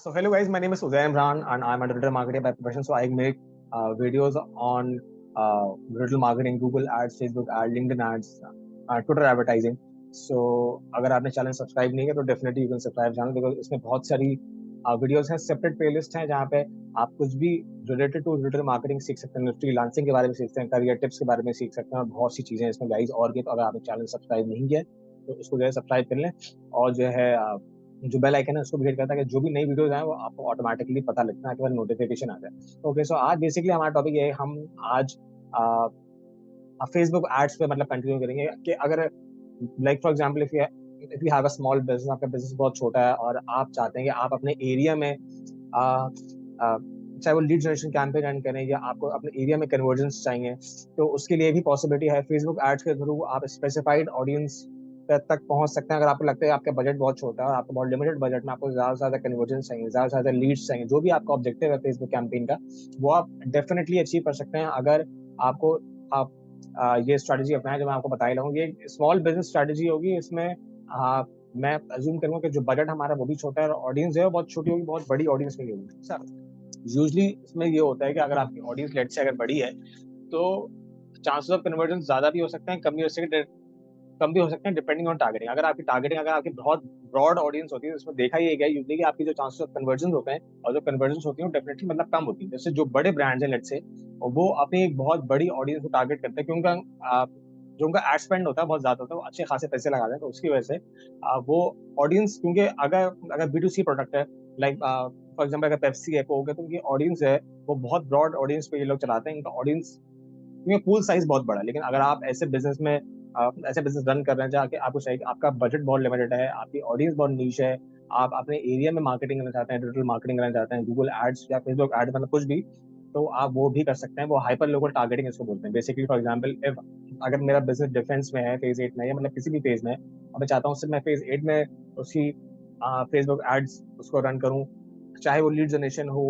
So hello guys, my name is Uday Imran and I'm a digital marketer by profession. So I make videos on digital marketing, Google ads, Facebook ads, LinkedIn ads, Twitter advertising. So अगर आपने channel subscribe नहीं किया तो definitely you can subscribe channel because इसमें बहुत सारी videos हैं, separate playlist हैं जहाँ पे आप कुछ भी रिलेटेड टू डिजिटल मार्केटिंग सीख सकते हैं, फ्रीलांसिंग के बारे में सीख सकते हैं, करियर टिप्स के बारे में सीख सकते हैं और बहुत सी चीजें इसमें गाइस और भी। तो अगर आपने चैनल सब्सक्राइब नहीं किया तो उसको जो है सब्सक्राइब कर लें और जो है जो बेल आइकन है उसको भी हिट करता है कि जो भी नई वीडियोस आए वो आपको ऑटोमेटिकली पता लगता है कि नोटिफिकेशन आ जाए। ओके, सो आज बेसिकली हमारा टॉपिक ये है, हम आज फेसबुक एड्स पे मतलब कंटिन्यू करेंगे कि अगर like for example if you have a small business, आपका बिजनेस बहुत छोटा है और आप चाहते हैं कि आप अपने एरिया में आ, आ, चाहे वो लीड जनरेशन कैंपेन रन करें या आपको अपने एरिया में कन्वर्जन्स चाहिए, तो उसके लिए भी पॉसिबिलिटी है। फेसबुक एड्स के थ्रू आप स्पेसिफाइड ऑडियंस तक पहुंच सकते हैं। अगर आपको लगता है आपका बजट बहुत छोटा है और आपको बहुत लिमिटेड बजट में आपको ज्यादा से ज्यादा कन्वर्जन चाहिए, ज्यादा से ज्यादा लीड्स चाहिए, जो भी आपका ऑब्जेक्टिव है फेसबुक कैंपेन का, वो आप डेफिनेटली अचीव कर सकते हैं अगर आपको आप ये स्ट्रेटजी अपनाएं जो मैं आपको बता ही रहा हूँ। ये स्मॉल बिजनेस स्ट्रेटजी होगी। इसमें मैं अज्यूम करूंगा कि जो बजट हमारा वो भी छोटा है और ऑडियंस है वो बहुत छोटी होगी, बहुत बड़ी ऑडियंस नहीं होगी। सर यूजली इसमें ये होता है कि अगर आपकी ऑडियंस लेट से अगर बड़ी है तो चांसेस ऑफ कन्वर्जन ज्यादा भी हो सकते हैं, कम भी हो सकते हैं डिपेंडिंग ऑन टारगेटिंग। अगर आपकी बहुत ब्रॉड ऑडियंस होती है, इसमें देखा ये गया यूजली कि आपकी जो चांसेस ऑफ कन्वर्जन होते हैं और जो कन्वर्जन होती है डेफिनेटली मतलब कम होती है। जैसे जो बड़े ब्रांड्स हैं लेट से, वो अपनी एक बहुत बड़ी ऑडियंस को टारगेट करते हैं क्योंकि जो उनका एड स्पेंड होता है बहुत ज्यादा होता है, वो अच्छे खासे पैसे लगाते हैं, तो उसकी वजह से वो ऑडियंस, क्योंकि अगर अगर B2C प्रोडक्ट है, लाइक फॉर एग्जाम्पल अगर पेप्सी है, कोक है, तो उनकी ऑडियंस है वो बहुत ब्रॉड ऑडियंस पे ये लोग चलाते हैं। इनका ऑडियंस क्योंकि पूल साइज बहुत बड़ा है। लेकिन अगर आप ऐसे बिजनेस रन कर रहे हैं जहाँ कि आपको चाहिए, आपका बजट बहुत लिमिटेड है, आपकी ऑडियंस बहुत नीश है, आप अपने एरिया में मार्केटिंग करना चाहते हैं, डिजिटल मार्केटिंग करना चाहते हैं, गूगल एड्स या फेसबुक एड्स, मतलब कुछ भी, तो आप वो भी कर सकते हैं। वो हाइपर लोकल टारगेटिंग इसको बोलते हैं बेसिकली। फॉर एग्जाम्पल इफ अगर मेरा बिजनेस डिफेंस में है, फेज 8 में है, मतलब किसी भी फेज में, और मैं चाहता हूँ सिर्फ मैं फेज 8 में उसकी फेसबुक एड्स उसको रन करूँ, चाहे वो लीड जनरेशन हो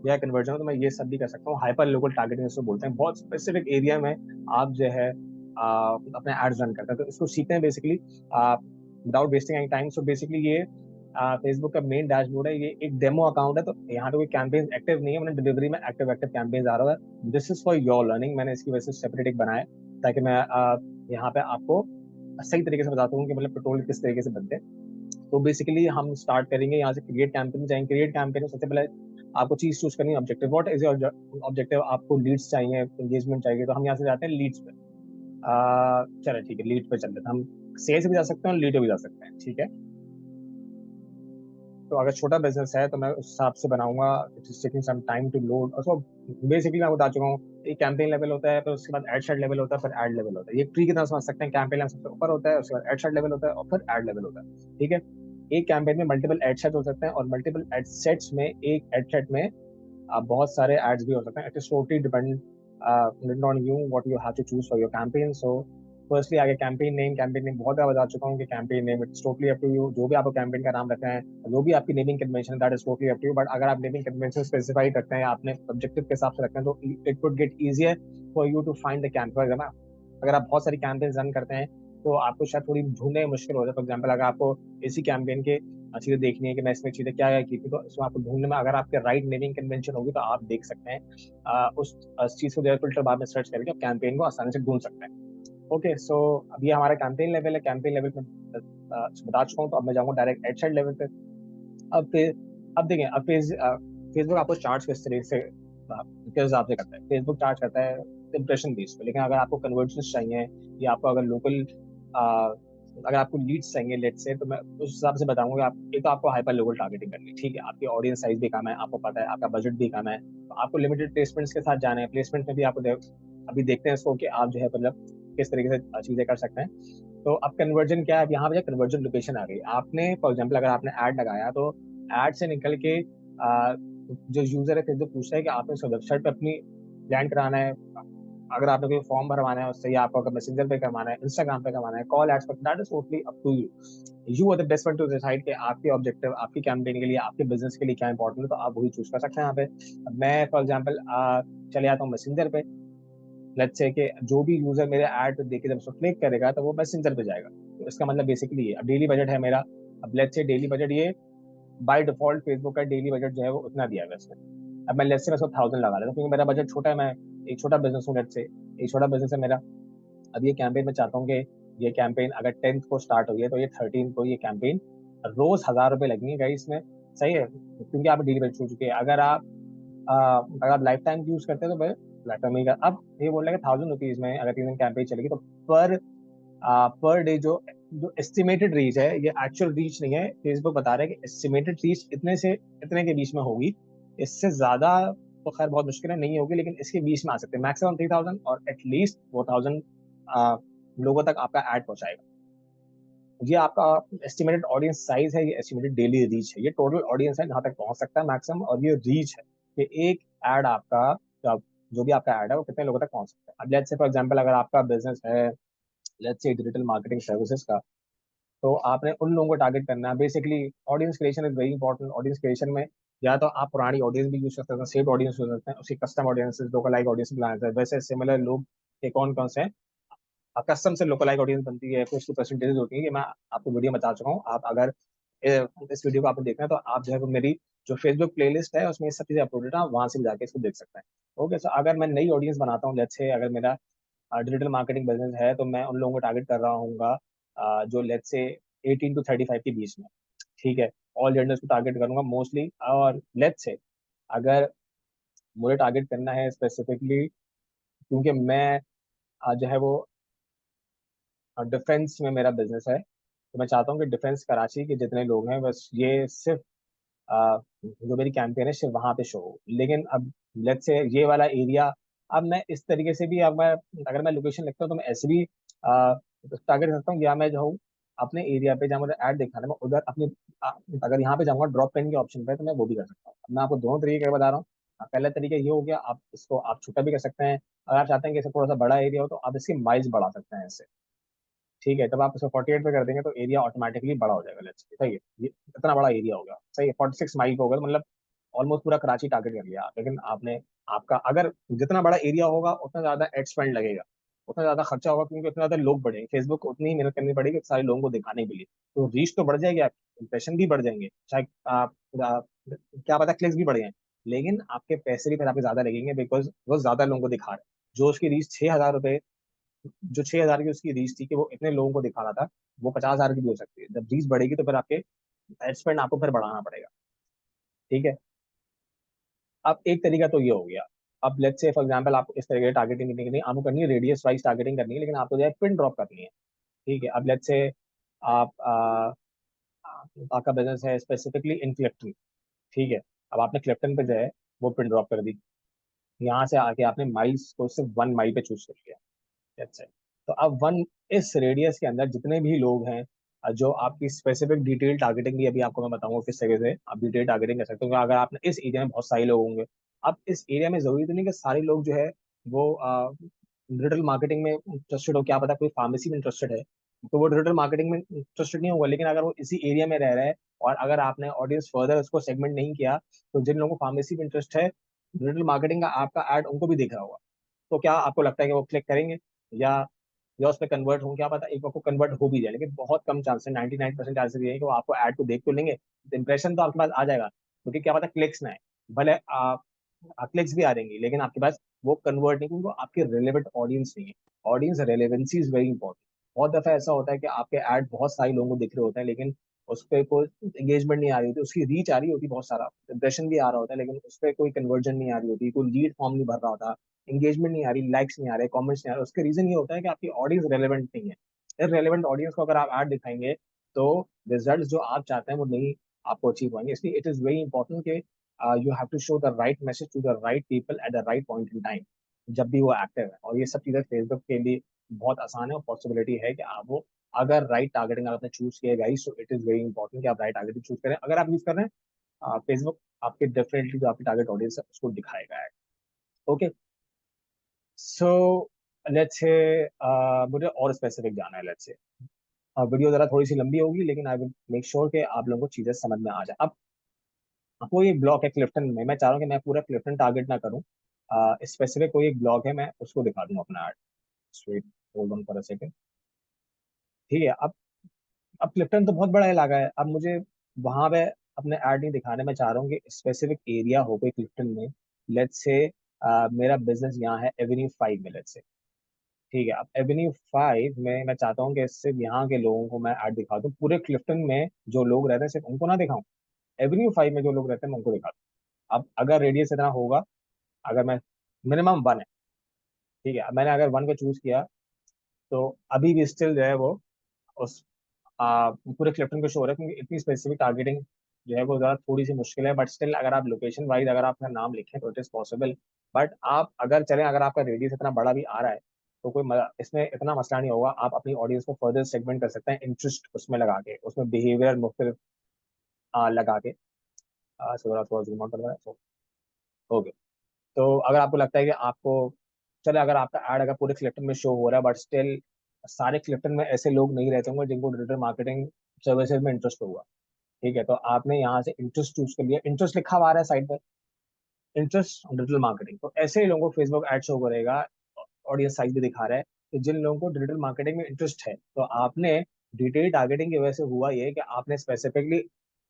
या कन्वर्जन हो, तो मैं ये सब भी कर सकता हूँ। हाइपर लोकल टारगेटिंग इसको बोलते हैं। बहुत स्पेसिफिक एरिया में आप जो है अपने एड्स रन करते हैं, तो इसको सीखते हैं basically without wasting any time. So basically ये फेसबुक का मेन डैशबोर्ड है, ये एक डेमो अकाउंट है, तो यहाँ पे कोई कैंपेन एक्टिव नहीं है। मैंने डिलीवरी में एक्टिव एक्टिव कैंपेन आ रहा है। This is for your learning. मैंने इसकी वजह से सेपरेट एक बनाया ताकि मैं यहाँ पे आपको सही तरीके से बताता हूँ कि मतलब ट्यूटोरियल किस तरीके से बनते हैं। तो बेसिकली हम स्टार्ट करेंगे यहाँ से, क्रिएट कैंपेन जाएंगे। क्रिएट कैंपेन में सबसे पहले आपको चीज चूज करनी है, objective. What is your objective? आपको लीड्स चाहिए, एंगेजमेंट चाहिए, तो हम यहाँ से जाते हैं लीड्स पे। चलो ठीक है, लीड पे चलते हैं। हम सेल्स भी जा सकते हैं और लीड पे भी जा सकते हैं, ठीक है। तो अगर छोटा बिजनेस है तो मैं उस हिसाब से बनाऊंगा, it is taking some time to load. उसको बेसिकली मैं बता चुका हूँ, एक कैंपेन लेवल होता है, फिर उसके बाद एड सेट लेवल होता है, फिर एड लेवल होता है। ये ट्री की तरह समझ सकते हैं। कैंपेन लेवल सबसे ऊपर होता है, उसके बाद एड सेट लेवल होता है और फिर एड लेवल होता है, ठीक है। एक कैंपेन में मल्टीपल एड सेट हो सकते हैं और मल्टीपल एड सेट्स में एक एड सेट में बहुत सारे एड्स भी हो सकते हैं। It is totally depend on you what you have to choose for your campaign. So firstly आगे कैंपेन नेम बहुत बार बता चुका हूँ कि campaign name it's totally up to you. जो भी आपको कैंपेन का नाम रखना है, जो भी आपकी naming convention, that is totally up to you. But अगर आप नेमिंग कन्वेंशन स्पेसिफाइड रखते हैं, आपने ऑब्जेक्टिव के हिसाब से रखते हैं, तो it would get easier for you to find the campaign. अगर आप बहुत सारी कैंपेन रन करते हैं तो आपको शायद थोड़ी ढूंढने में मुश्किल हो जाए। फॉर एग्जाम्पल अगर आपको इसी कैंपेन के चीजें देखनी है कि मैं इसमें चीजें क्या क्या की थी, तो इसमें आपको ढूंढने में अगर आपके राइट नेमिंग कन्वेंशन होगी तो आप देख सकते हैं, उस चीज को जो है फिल्टर बार में सर्च करके आप कैंपेन को आसानी से ढूंढ सकते हैं। ओके, सो अब ये हमारा कैंपेन लेवल है। कैंपेन लेवल में बता चुका हूँ, तो अब मैं जाऊंगा डायरेक्ट एड सेट लेवल पे। अब फिर अब देखें, अब फेसबुक आपको चार्ज किस तरीके से किस हिसाब से करता है। फेसबुक चार्ज करता है इंप्रेशन बेस पे, लेकिन अगर आपको कन्वर्जन चाहिए या आपको अगर लोकल अगर आपको लीड्स चाहिए लेट से, तो मैं उस हिसाब से बताऊंगा। आप एक तो आपको हाइपर लोकल टारगेटिंग करनी है, ठीक है। आपकी ऑडियंस साइज भी कम है, आपको पता है, आपका बजट भी कम है, तो आपको लिमिटेड प्लेसमेंट्स के साथ जाना है। प्लेसमेंट में भी आपको अभी देखते हैं इसको कि आप जो है मतलब किस तरीके से चीजें कर सकते हैं। तो अब कन्वर्जन क्या है? अब यहाँ पे कन्वर्जन लोकेशन आ गई। आपने फॉर एग्जाम्पल अगर आपने ऐड लगाया, तो ऐड से निकल के जो यूजर है फेसबुक पूछता है कि आपने उसको वेबसाइट पे अपनी लैंड कराना है, अगर आपने कोई फॉर्म भरवाना है उससे, या आपको अगर मैसेंजर पे करवाना है, इंस्टाग्राम पे करवाना है, कॉल एड्स पर, that is totally up to you. You are the best one to decide कि आपके ऑब्जेक्टिव, आपकी कैंपेन के लिए, आपके बिजनेस के लिए क्या इंपॉर्टेंट है, तो आप वही चूज कर सकते हैं यहाँ पे। अब मैं फॉर एग्जाम्पल चले आता हूँ मैसेंजर पे। लेट्स से कि जो भी यूजर मेरे ऐड पे देख के जब उसको क्लिक करेगा तो वो मैसेंजर पे जाएगा। तो इसका मतलब बेसिकली ये, अब डेली बजट है मेरा। अब लेट्स से डेली बजट ये बाय डिफॉल्ट फेसबुक का डेली बजट जो है वो उतना दिया हुआ है इसमें। अब मैं लेट्स से मैं उसको 1000 लगा लेता हूँ, क्योंकि मेरा बजट छोटा है, मैं एक छोटा बिजनेस हूँ, लेट्स से एक छोटा बिजनेस है मेरा। अब ये कैंपेन मैं चाहता हूँ कि ये कैंपेन अगर 10th को स्टार्ट हुई है तो ये 13 को ये कैंपेन रोज 1000 रुपए लगेंगे गाइस इसमें। सही है, क्योंकि आप डेली बजट हो चुके हैं। अगर आप लाइफ टाइम यूज करते हैं तो लाइफ टाइम ही अब ये बोल रहे हैं 1000 रुपीज में अगर 3 दिन कैंपेन चलेगी तो पर पर डे जो जो एस्टिमेटेड रीच है, ये एक्चुअल रीच नहीं है। फेसबुक बता रहा है कि एस्टिमेटेड रीच इतने से इतने के बीच में होगी। इससे ज्यादा तो खैर बहुत मुश्किल है, नहीं होगी, लेकिन इसके बीच में आ सकते हैं। मैक्सिमम 3000 और एटलीस्ट 4000 लोगों तक आपका ऐड पहुंचाएगा। ये आपका एस्टिमेटेड ऑडियंस साइज है, ये एस्टिमेटेड डेली रीच है, ये टोटल ऑडियंस है जहां तक पहुंच सकता है मैक्सिमम, और ये रीच है कि एक ऐड आपका जो भी आपका ऐड है वो कितने लोगों तक पहुंच सकता है। अब लेट्स से फॉर एग्जांपल अगर आपका बिजनेस है let's say digital marketing services का, तो आपने उन लोगों को टारगेट करना है। Basically audience creation is very important. Audience creation में या तो आप पुरानी ऑडियंस भी यूज कर सकते हैं, सेव ऑडियंस यूज कर सकते हैं, उसकी कस्टम ऑडियंस, लोकलाइज ऑडियंस बनाना है। वैसे सिमिलर लोग के कौन कौन से हैं, कस्टम से लोकलाइज ऑडियंस बनती है, कुछ परसेंटेज होती है, ये मैं आपको वीडियो बता चुका हूँ। आप अगर इस वीडियो को आपको देखना है तो आप जो है वो मेरी जो फेसबुक प्लेलिस्ट है उसमें ये सब चीजें अपलोडेड है, वहां से भी जाके इसको देख सकते हैं। ओके, सो अगर मैं नई ऑडियंस बनाता हूँ, लेट्स से अगर मेरा डिजिटल मार्केटिंग बिजनेस है, तो मैं उन लोगों को टारगेट कर रहा हूँ जो लेट्स से 18 to 35 के बीच में। ठीक है, ऑल जेंडर्स को टारगेट करूंगा मोस्टली। और लेट्स से अगर मुझे टारगेट करना है स्पेसिफिकली, क्योंकि मैं जो है वो डिफेंस में मेरा बिजनेस है, तो मैं चाहता हूँ कि डिफेंस कराची के जितने लोग हैं बस ये सिर्फ जो मेरी कैंपेन है सिर्फ वहां पे शो हो। लेकिन अब लेट्स से ये वाला एरिया, अब मैं इस तरीके से भी, अब मैं अगर मैं लोकेशन लिखता हूँ तो मैं ऐसे भी टारगेट कर सकता हूँ, या मैं जाऊँ अपने एरिया पे जहाँ मुझे ऐड दिखाना है, मैं उधर अपनी आ, अगर यहाँ पे जाऊँगा ड्रॉप पेन के ऑप्शन पे, तो मैं वो भी कर सकता हूँ। अब मैं आपको दोनों तरीके बता रहा हूँ। पहला तरीका ये हो गया, आप इसको आप छोटा भी कर सकते हैं। अगर आप चाहते हैं कि इसे थोड़ा सा बड़ा एरिया हो तो आप इसकी माइल्स बढ़ा सकते हैं इससे। ठीक है, तब आप इसको 48 पे कर देंगे तो एरिया ऑटोमेटिकली बड़ा हो जाएगा। लेट्स सही है, ये इतना बड़ा एरिया होगा। सही है, 46 माइल का होगा, तो मतलब ऑलमोस्ट पूरा कराची टारगेट कर लिया। लेकिन आपने आपका अगर जितना बड़ा एरिया होगा उतना ज्यादा एड स्पेंड लगेगा, उतना ज्यादा खर्चा होगा, क्योंकि उतना ज्यादा लोग बढ़ेंगे। फेसबुक को उतनी ही मेहनत करनी पड़ेगी सारे लोगों को दिखाने के लिए। तो रीच तो बढ़ जाएगी, आपकी इंप्रेशन भी बढ़ जाएंगे, चाहे क्या पता क्लिक्स भी बढ़ जाए, लेकिन आपके पैसे भी फिर आपके ज्यादा लगेंगे, बिकॉज वो ज्यादा लोगों को दिखा रहे हैं। जो उसकी रीच 6000 रुपए, जो 6000 की उसकी रीच थी कि वो इतने लोगों को दिखा रहा था, वो 50,000 की भी हो सकती है। जब रीच बढ़ेगी तो फिर आपके एड स्पेंड आपको फिर बढ़ाना पड़ेगा। ठीक है, अब एक तरीका तो ये हो गया। अब लेट्स से फॉर एग्जांपल आपको इस तरीके की टारगेटिंग करनी है, आपको करनी है रेडियस वाइज टारगेटिंग करनी है, लेकिन आपको जो है पिन ड्रॉप करनी है। ठीक है, अब लेट्स से आप आपका बिजनेस है स्पेसिफिकली इन क्लिफ्टन। ठीक है, अब आपने क्लिफ्टन पे जो है वो पिन ड्रॉप कर दी। यहाँ से आके आपने माइल्स को सिर्फ 1 माइल पे चूज कर लिया। That's it. तो अब वन इस रेडियस के अंदर जितने भी लोग हैं, जो आपकी स्पेसिफिक डिटेल टारगेटिंग भी अभी आपको मैं बताऊंगा किस तरीके से आप डिटेल टारगेटिंग कर सकते हो। अगर आपने इस एरिया में बहुत सारे लोग होंगे, अब इस एरिया में जरूरी तो नहीं कि सारे लोग जो है वो डिजिटल मार्केटिंग में इंटरेस्टेड हो। क्या पता कोई फार्मेसी में इंटरेस्टेड है, तो वो डिजिटल मार्केटिंग में इंटरेस्टेड नहीं होगा। लेकिन अगर वो इसी एरिया में रह रहा है और अगर आपने ऑडियंस फर्दर उसको सेगमेंट नहीं किया, तो जिन लोगों को फार्मेसी में इंटरेस्ट है, डिजिटल मार्केटिंग का आपका ऐड उनको भी दिख रहा होगा, तो क्या आपको लगता है कि वो क्लिक करेंगे या या उस पर कन्वर्ट होंगे? क्या पता एक बार को कन्वर्ट हो भी जाए, लेकिन बहुत कम चांस है, 99% चांसेस ये है कि वो आपको ऐड को देख तो लेंगे, इंप्रेशन तो आपके पास आ जाएगा, क्योंकि क्या पता क्लिक्स ना आए। भले आप क्लिक्स भी आ जाएंगी, लेकिन आपके पास वो कन्वर्ट नहीं, क्योंकि वो आपके रिलेवेंट ऑडियंस नहीं है। Audience relevancy is very important. बहुत दफा ऐसा होता है कि आपके ऐड बहुत सारे लोगों को दिख रहे होते हैं, लेकिन उस पर कोई एंगेजमेंट नहीं आ रही होती, उसकी रीच आ रही होती, बहुत सारा इंप्रेशन भी आ रहा होता है, लेकिन उस पर कोई कन्वर्जन नहीं आ रही होती, कोई लीड फॉर्म नहीं भर रहा होता, एंगेजमेंट नहीं आ रही, लाइक्स नहीं आ रहे, कमेंट्स नहीं आ रहे। उसका रीजन ये होता है कि आपकी ऑडियंस रेलेवेंट नहीं है। रेलेवेंट ऑडियंस को अगर आप ऐड दिखाएंगे तो रिजल्ट जो आप चाहते हैं वो नहीं आपको अचीव होंगे। इसलिए इट इज वेरी इंपॉर्टेंट कि you have to show the right message to the right people at the right point in time, जब भी वो एक्टिव है। और ये सब चीजें फेसबुक के लिए बहुत आसान है, और पॉसिबिलिटी है कि आप वो अगर राइट टारगेटिंग आपने चूज किया गाइस, तो इट इज वेरी इंपॉर्टेंट कि आप राइट टारगेटिंग चूज करें। अगर आप यूज कर रहे हैं फेसबुक, आपके डेफिनेटली जो आपकी टारगेट ऑडियंस है उसको दिखाएगा। ओके, सो लेट्स से मुझे और स्पेसिफिक जाना है। लेट्स से वीडियो जरा थोड़ी सी लंबी होगी, लेकिन आई विल मेक श्योर कि आप लोगों को चीजें समझ में आ जाए। अब कोई एक ब्लॉक है क्लिफ्टन में, मैं चाह रहा हूँ कि मैं पूरा क्लिफ्टन टारगेट ना करूँ, स्पेसिफिक कोई एक ब्लॉक है, मैं उसको दिखा दूँ अपना add. Straight, hold on for a second. ठीक है, अब क्लिफ्टन तो बहुत बड़ा इलाका है। अब मुझे वहां पे अपने ऐड नहीं दिखाने, मैं चाह रहा हूँ कि स्पेसिफिक एरिया हो कोई क्लिफ्टन में। लेट्स से मेरा बिजनेस यहाँ है एवेन्यू 5 में, लेट्स से। ठीक है, अब एवेन्यू 5 में मैं चाहता हूँ कि सिर्फ यहाँ के लोगों को मैं ऐड दिखा दूँ, पूरे क्लिफ्टन में जो लोग रहते हैं सिर्फ उनको ना दिखाऊं, एवेन्यू 5 में जो लोग रहते हैं मैं उनको दिखा दूँ। अब अगर रेडियस इतना होगा, अगर मैं मिनिमम 1 है, ठीक है, अब मैंने अगर 1 को चूज किया, तो अभी भी स्टिल जो है वो उस पूरे क्लिफ्टन को शो हो रहा है, क्योंकि इतनी स्पेसिफिक टारगेटिंग जो है वो ज़्यादा थोड़ी सी मुश्किल है। बट स्टिल अगर आप लोकेशन वाइज अगर आप अपना नाम लिखें तो इट इज़ पॉसिबल। बट आप अगर चलें, अगर आपका रेडियस इतना बड़ा भी आ रहा है तो कोई इसमें इतना मसला नहीं होगा। आप अपनी ऑडियंस को फर्दर सेगमेंट कर सकते हैं, इंटरेस्ट उसमें लगा के, उसमें बिहेवियर मुख्तलिफ लगा के। थोड़ा थोड़ा जूम आउट कर रहा है, ओके। तो अगर आपको लगता है कि आपको, चले अगर आपका ऐड अगर पूरे क्लिफ्टन में शो हो रहा है, बट स्टिल सारे क्लिफ्टन में ऐसे लोग नहीं रहते होंगे जिनको डिजिटल मार्केटिंग सर्विसेज में इंटरेस्ट होगा, ठीक है, तो आपने यहाँ से इंटरेस्ट चूज कर लिया, इंटरेस्ट लिखा हुआ आ रहा है साइड पर, इंटरेस्ट डिजिटल मार्केटिंग, तो ऐसे ही लोगों को फेसबुक एड शो करेगा। ऑडियंस साइज भी दिखा रहा है कि जिन लोगों को डिजिटल मार्केटिंग में इंटरेस्ट है। तो आपने डिटेल टारगेटिंग की वजह से हुआ ये कि आपने स्पेसिफिकली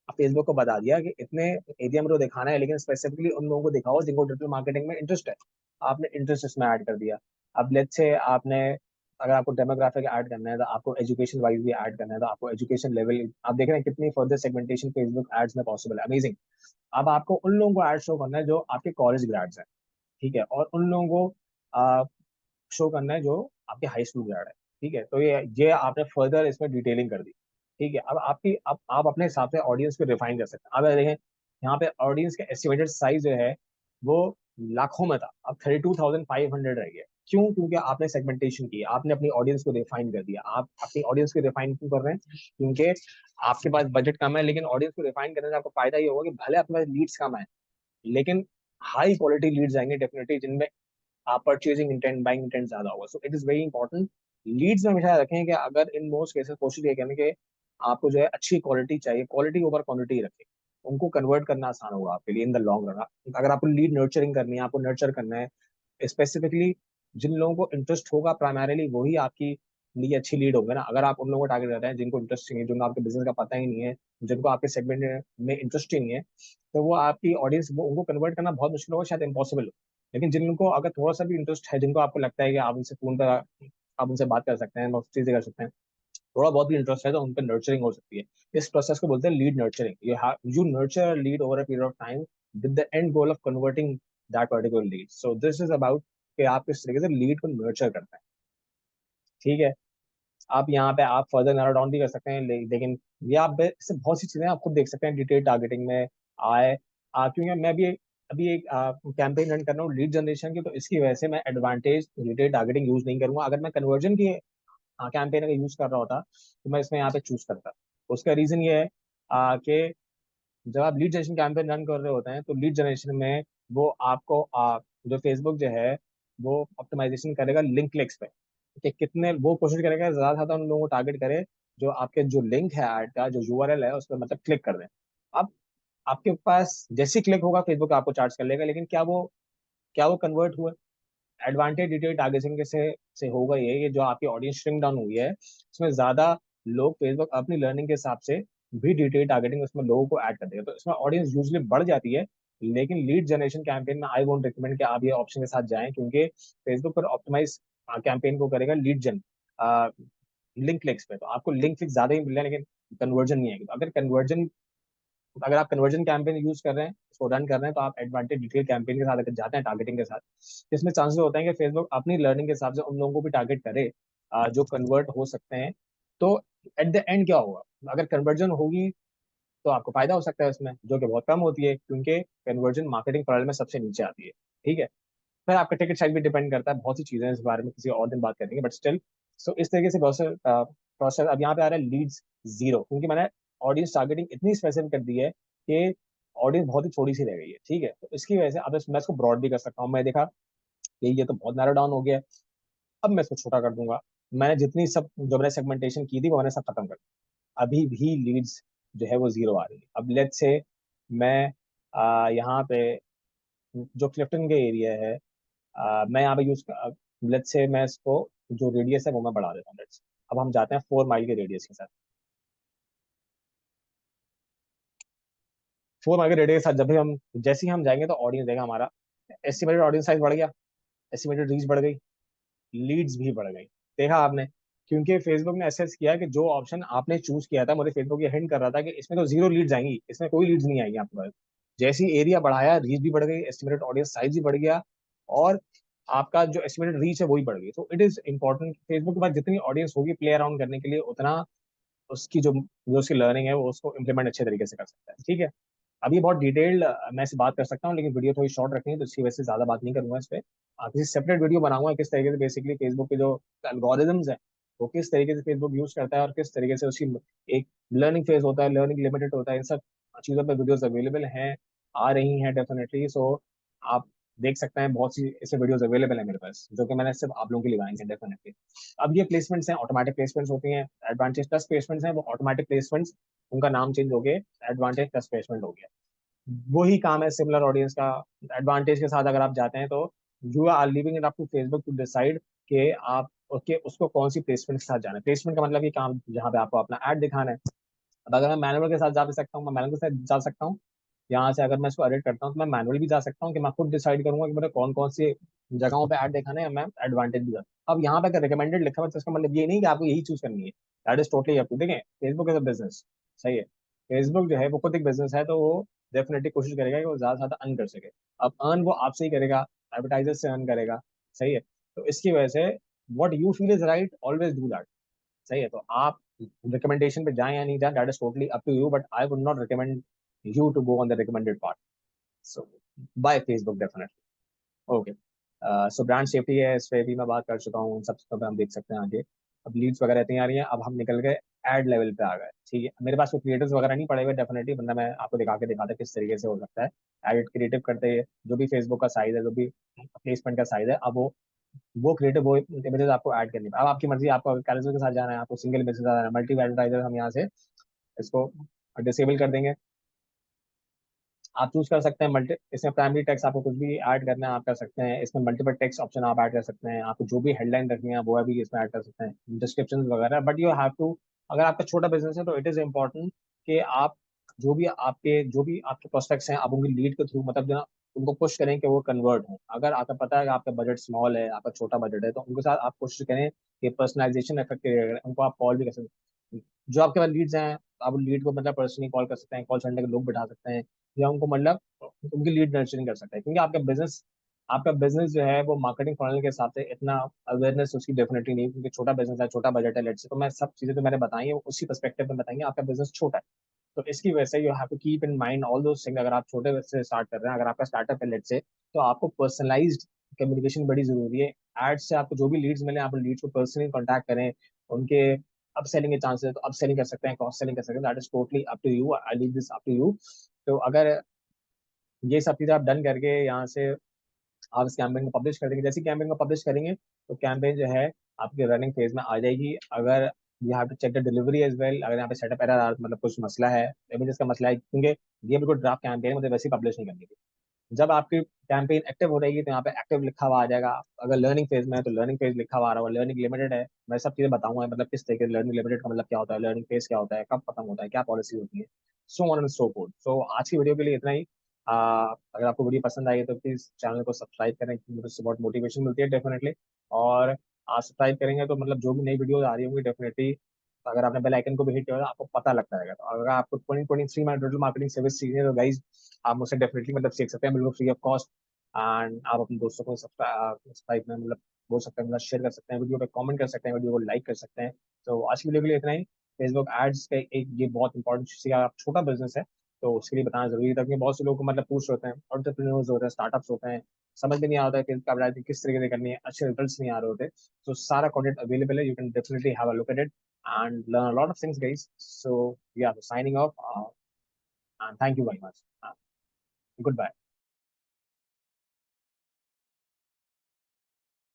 फेसबुक को बता दिया कि इतने एरिया में तो दिखाना है, लेकिन स्पेसिफिकली उन लोगों को दिखाओ जिनको डिजिटल मार्केटिंग में इंटरेस्ट है। आपने इंटरेस्ट इसमें ऐड कर दिया। अब लेट्स से आपने, अगर आपको डेमोग्राफिक ऐड करना है, तो आपको एजुकेशन वाइज भी ऐड करना है, तो आपको एजुकेशन लेवल, आप देख रहे हैं कितनी फर्दर सेगमेंटेशन फेसबुक एड्स में पॉसिबल है, अमेजिंग। अब आपको उन लोगों को ऐड शो करना है जो आपके कॉलेज ग्रेड्स हैं, ठीक है, और उन लोगों को शो करना है जो आपके हाई स्कूल ग्रेड है, ठीक है। तो ये आपने फर्दर इसमें डिटेलिंग कर दी, ठीक है। अब आपकी, अब आप अपने हिसाब से ऑडियंस को रिफाइन कर सकते हैं। अब देखें यहाँ पे ऑडियंस के एस्टिमेटेड साइज जो है वो लाखों में था, अब 32,500 रह गया। क्यों? क्योंकि आपने सेगमेंटेशन की, आपने अपनी ऑडियंस को रिफाइन कर दिया। आप अपनी ऑडियंस को रिफाइन क्यों कर रहे हैं? क्योंकि आपके पास बजट कम है, लेकिन ऑडियंस को रिफाइन करने से आपको फायदा ये होगा कि भले आपके पास लीड्स कम है, लेकिन हाई क्वालिटी लीड्स आएंगे डेफिनेटली, जिनमें परचेजिंग इंटेंट, बाइंग इंटेंट ज्यादा होगा। So it is very important. Leads में हमेशा रखें कि अगर इन मोस्ट केसेस कोशिश ये करें कि आपको जो है अच्छी क्वालिटी चाहिए, क्वालिटी ओवर क्वांटिटी रखें, उनको कन्वर्ट करना आसान होगा आपके लिए इन द लॉन्ग रन। अगर आपको लीड नर्चरिंग करनी है, आपको नर्चर करना है स्पेसिफिकली, जिन लोगों को इंटरेस्ट होगा प्राइमरीली वही आपकी लिए अच्छी लीड होंगे ना। अगर आप उन लोगों को टारगेट करते हैं जिनको इंटरेस्ट नहीं है, जिनको आपके बिजनेस का पता ही नहीं है, जिनको आपके सेगमेंट में इंटरेस्ट ही नहीं है, तो वो आपकी ऑडियंस, वो उनको कन्वर्ट करना बहुत मुश्किल होगा, शायद इम्पॉसिबल हो। लेकिन जिनको अगर थोड़ा सा भी इंटरेस्ट है, जिनको आपको लगता है कि आप उनसे फोन पर आप उनसे बात कर सकते हैं, चीजें कर सकते हैं, थोड़ा बहुत भी इंटरेस्ट है, तो उन पर नर्चरिंग हो सकती है। इस प्रोसेस को बोलते हैं lead nurturing. You nurture lead over a period of time with the end goal of converting that particular lead. So this is about कि आप किस तरीके से लीड को नर्चर करते हैं, ठीक है। आप यहाँ पे आप फर्दर नैरो डाउन भी कर सकते हैं, लेकिन ये आप इससे बहुत सी चीजें आप खुद देख सकते हैं डिटेल टारगेटिंग में आए। क्योंकि मैं भी अभी एक कैंपेन रन कर रहा हूँ लीड जनरेशन की, तो इसकी वजह से मैं एडवांटेज डिटेल टारगेटिंग यूज नहीं करूंगा। अगर मैं कन्वर्जन की कैंपेन अगर यूज कर रहा होता तो मैं इसमें यहाँ पे चूज करता। उसका रीजन ये है कि जब आप लीड जनरेशन कैंपेन रन कर रहे होते हैं, तो लीड जनरेशन में वो आपको जो फेसबुक जो है वो ऑप्टिमाइजेशन करेगा लिंक क्लिक्स पे, कि कितने वो कोशिश करेगा ज्यादा से ज्यादा उन लोगों को टारगेट करे जो आपके जो लिंक है ऐड का, जो यूआरएल है उस पर मतलब क्लिक कर दें। अब आपके पास जैसे क्लिक होगा फेसबुक आपको चार्ज कर लेगा, लेकिन क्या वो कन्वर्ट हुआ? एडवांटेज डिटेल टारगेटिंग के से होगा ये कि जो आपकी ऑडियंस श्रिंक डाउन हुई है, उसमें ज्यादा लोग फेसबुक अपनी लर्निंग के हिसाब से भी डिटेल टारगेटिंग उसमें लोगों को ऐड कर देगा, तो इसमें ऑडियंस यूजली बढ़ जाती है। लेकिन लीड जनरेशन कैंपेन में आई वोंट रिकमेंड कि आप ये ऑप्शन के साथ जाएं, क्योंकि फेसबुक पर ऑप्टिमाइज कैंपेन को करेगा लीड जन लिंक क्लिक्स पे, तो आपको लिंक क्लिक ज्यादा ही मिल रहे हैं, लेकिन कन्वर्जन नहीं आएगी। तो अगर आप कन्वर्जन कैंपेन यूज कर रहे हैं, उसको रन कर रहे हैं, तो आप एडवांटेज डिटेल कैंपेन के साथ अगर जाते हैं टारगेटिंग के साथ, इसमें चांसेस होते हैं कि फेसबुक अपनी लर्निंग के हिसाब से उन लोगों को भी टारगेट करे जो कन्वर्ट हो सकते हैं। तो एट द एंड क्या होगा? अगर कन्वर्जन होगी तो आपको फायदा हो सकता है इसमें, जो कि बहुत कम होती है, क्योंकि कन्वर्जन मार्केटिंग प्रणाली में सबसे नीचे आती है, ठीक है। फिर आपका टिकट साइज भी डिपेंड करता है, बहुत सी चीजें हैं, इस बारे में किसी और दिन बात करेंगे, बट स्टिल। सो इस तरीके से बहुत से प्रोसेस। अब यहाँ पे आ रहा है लीड्स जीरो, क्योंकि मैंने ऑडियंस टारगेटिंग इतनी स्पेसिफिक कर दी है कि ऑडियंस बहुत ही थोड़ी सी रह गई है, ठीक है। तो इसकी वजह से अब मैं इसको ब्रॉड भी कर सकता हूँ। मैं देखा कि ये तो बहुत नैरो डाउन हो गया है, अब मैं इसको छोटा कर दूंगा। मैंने जितनी सब जो मैंने सेगमेंटेशन की थी वो मैंने सब खत्म कर दी। अभी भी लीड्स जो है वो जीरो आ रही है। अब लेट्स से मैं यहाँ पे जो क्लिफ्टन के एरिया है, मैं यहाँ पे लेट्स से मैं इसको जो रेडियस है वो मैं बढ़ा देता हूँ, लेट्स। अब हम जाते हैं 4 माइल के रेडियस के साथ। 4 मार्केट रेडियस के साथ जब भी हम जैसे ही हम जाएंगे तो ऑडियंस देगा हमारा, एस्टिमेटेड ऑडियंस साइज बढ़ गया, एस्टिमेटेड रीच बढ़ गई, लीड्स भी बढ़ गई। देखा आपने, क्योंकि फेसबुक ने असेस किया कि जो ऑप्शन आपने चूज किया था, मुझे फेसबुक ये हिंट कर रहा था कि इसमें तो जीरो लीड्स आएंगी, इसमें कोई लीड्स नहीं आएंगी आपके पास। जैसे ही एरिया बढ़ाया, रीच भी बढ़ गई, एस्टिमेटेड ऑडियंस साइज भी बढ़ गया, और आपका जो एस्टिमेटेड रीच है वही बढ़ गई। तो इट इज इंपॉर्टेंट, फेसबुक के पास जितनी ऑडियंस होगी प्ले अराउंड करने के लिए, उतना उसकी जो उसकी लर्निंग है वो उसको इम्प्लीमेंट अच्छे तरीके से कर सकता है। ठीक है, अभी बहुत डिटेल्ड मैं इसे बात कर सकता हूँ, लेकिन वीडियो थोड़ी शॉर्ट रखनी है तो इसकी वजह से ज्यादा बात नहीं करूंगा इस पे। किसी सेपरेट वीडियो बनाऊंगा किस तरीके से बेसिकली फेसबुक के जो एल्गोरिदम्स है वो किस तरीके से फेसबुक यूज करता है, और किस तरीके से उसकी एक लर्निंग फेज होता है, लर्निंग लिमिटेड होता है, इन सब चीज़ों पर वीडियोस अवेलेबल हैं, आ रही हैं डेफिनेटली। सो आप देख सकते हैं, बहुत सी ऐसे वीडियोस अवेलेबल है मेरे पास जो कि मैंने सिर्फ आप लोगों के लिए लगाए हैं डेफिनेटली। अब ये प्लेसमेंट्स हैं, ऑटोमेटिक प्लेसमेंट्स होती हैं, एडवांटेज प्लस प्लेसमेंट्स हैं, वो ऑटोमेटिक प्लेसमेंट्स, उनका नाम चेंज हो गया, एडवांटेज प्लस प्लेसमेंट हो गया। वही काम है सिमिलर ऑडियंस का। एडवांटेज के साथ अगर आप जाते हैं तो you are living it up to Facebook to decide कि आप उसके उसको कौन सी प्लेसमेंट के साथ जाना है। प्लेसमेंट का मतलब ये काम जहाँ पे आपको अपना ऐड दिखाना है। अब अगर मैं मैनुअल के साथ जा भी सकता हूँ, मैं मैनुअल के साथ जा सकता हूँ, यहाँ से अगर मैं इसको एडिट करता हूँ तो मैं मैनुअल भी जा सकता हूँ कि मैं खुद डिसाइड करूंगा कि मुझे कौन कौन सी जगहों पे ऐड दिखाना है, मैं एडवांटेज भी जाता हूँ। अब यहाँ पे अगर रिकमेंडेड लिखा हुआ है तो इसका मतलब ये नहीं कि आपको यही चूज करनी है, that is totally up to. देखें, फेसबुक इज अ बिजनेस, सही है, फेसबुक जो है वो खुद एक बिजनेस है, तो वो डेफिनेटली कोशिश करेगा कि वो ज्यादा से ज्यादा अर्न कर सके। अब अर्न वो आपसे ही करेगा, एडवर्टाइजर से अर्न करेगा, सही है। तो इसकी वजह से what you feel is right, always do that, सही है। तो आप रिकमेंडेशन पे जाएं या नहीं जाएं, that is totally up to you, but I would not recommend you to go on the recommended part. So by Facebook definitely. Okay, so brand safety है, इस पे भी मैं बात कर चुका हूँ, उन सब चीज़ों पे हम देख सकते हैं आगे। अब लीड्स वगैरह इतनी आ रही हैं, अब हम निकल गए एड लेवल पे आ गए। ठीक है, मेरे पास कोई क्रिएटिव्स वगैरह नहीं पड़े हुए डेफिनेटली, वरना मैं आपको दिखाता किस तरीके से हो सकता है एडिट क्रिएटिव करते हैं। जो भी फेसबुक का साइज है, जो भी प्लेसमेंट का साइज है, अब वो क्रिएटिव वो इमेजेस आपको ऐड करनी है। अब आपकी मर्जी, आपको कैरेक्टर के साथ जाना है, आपको सिंगल इमेज के साथ जाना है, मल्टी एडवर्टाइजर हम यहाँ से इसको डिसेबल कर देंगे। आप चूज कर सकते हैं मल्टी, इसमें प्राइमरी टेक्स्ट आपको कुछ भी ऐड करना है आप कर सकते हैं, इसमें मल्टीपल टेक्स्ट ऑप्शन आप ऐड कर सकते हैं, आपको जो भी हेडलाइन रखनी है वो भी इसमें ऐड कर सकते हैं, डिस्क्रिप्शन वगैरह। बट यू हैव टू, अगर आपका छोटा बिजनेस है तो इट इज इम्पोर्टेंट कि आप जो भी आपके प्रोस्पेक्ट्स हैं, आप उनकी लीड के थ्रू मतलब जो ना उनको पुश करें कि वो कन्वर्ट हो। अगर आपको पता है कि आपका बजट स्मॉल है, आपका छोटा बजट है, तो उनके साथ आप कोशिश करें कि पर्सनलाइजेशन इफेक्टिव, उनको आप कॉल भी कर सकते हैं। जो आपके पास लीड्स हैं, आप लीड को मतलब पर्सनली कॉल कर सकते हैं, कॉल सेंटर के लोग बिठा सकते हैं, या उनको मतलब उनकी लीड नर्चरिंग कर सकते हैं। क्योंकि आपका बिजनेस जो है वो मार्केटिंग फनल के हिसाब से इतना अवेयरनेस उसकी डेफिनेटली नहीं है, क्योंकि छोटा बिजनेस है, छोटा बजट है, लेट्स से। तो मैं सब चीजें जो मैंने बताई है वो उसी पर्सपेक्टिव में बताएंगे, आपका बिजनेस छोटा है। तो इसकी वजह से you have to keep in mind all those thing. अगर आप छोटे से स्टार्ट कर रहे हैं, अगर आपका स्टार्टअप है लेट्स से, तो आपको पर्सनलाइज्ड कम्युनिकेशन बड़ी जरूरी है। एड्स से आपको जो भी लीड्स मिले, आप लीड्स को पर्सनली कॉन्टैक्ट करें, उनके अपसेलिंग के चांसेस है तो अपसेलिंग कर सकते हैं, क्रॉस सेलिंग कर सकते हैं, that is totally up to you, I leave this up to you. तो अगर ये सब चीज़ें आप डन करके यहाँ से आप इस कैंपेन को पब्लिश कर देंगे, जैसे कैंपेन को पब्लिश करेंगे तो कैंपेन जो है आपके रनिंग फेज में आ जाएगी। अगर you have to check the delivery as well, अगर यहाँ पे सेटअप एरर मतलब कुछ मसला है, इमेजेस का मसला है, क्योंकि ये बिल्कुल ड्राफ्ट कैंपेन मुझे वैसे पब्लिश नहीं करनी थी। जब आपकी कैंपेन एक्टिव हो रहेगी तो यहाँ पे एक्टिव लिखा हुआ आ जाएगा। अगर लर्निंग फेज में है तो लर्निंग फेज लिखा हुआ आ रहा होगा, लर्निंग लिमिटेड है, मैं सब चीजें बताऊंगा मतलब किस तरीके से लर्निंग लिमिटेड का मतलब क्या होता है, लर्निंग फेज क्या होता है, कब खत्म होता है, क्या पॉलिसी होती है, so on and so forth. So आज की वीडियो के लिए इतना ही। अगर आपको वीडियो पसंद आई है तो प्लीज चैनल को सब्सक्राइब करें, क्योंकि मुझे उससे बहुत मोटिवेशन मिलती है डेफिनेटली। और आप सब्सक्राइब करेंगे तो मतलब जो भी नई वीडियो आ रही होंगी डेफिनेटली, अगर आपने बेल आइकन को भी हिट किया होगा आपको पता लगता रहेगा। तो अगर आपको 2023 में डिजिटल मार्केटिंग सर्विस सीखनी है तो गाइज आप मुझसे डेफिनेटली मतलब सीख सकते हैं, बिल्कुल फ्री ऑफ कॉस्ट। एंड आप अपने दोस्तों को सब्सक्राइब में मतलब बोल सकते हैं, मतलब शेयर कर सकते हैं, वीडियो पे कमेंट कर सकते हैं, वीडियो को लाइक कर सकते हैं। तो आज की वीडियो के लिए इतना ही। फेसबुक एड्स का एक ये बहुत इंपॉर्टेंट चीज़ है, आप छोटा बिजनेस है तो उसके लिए बताना जरूरी था, क्योंकि बहुत से लोगों को मतलब पूछ होते हैं, एंटरप्रेन्योर्स होते हैं, स्टार्टअप्स होते हैं, समझ में नहीं आता है कि इसका एडवर्टाइजिंग किस तरीके से करनी है, अच्छे रिजल्ट्स नहीं आ रहे होते। तो सारा कंटेंट अवेलेबल है, you can definitely have a look at it and learn a lot of things, guys. So, yeah, so signing off, and thank you very much. Goodbye.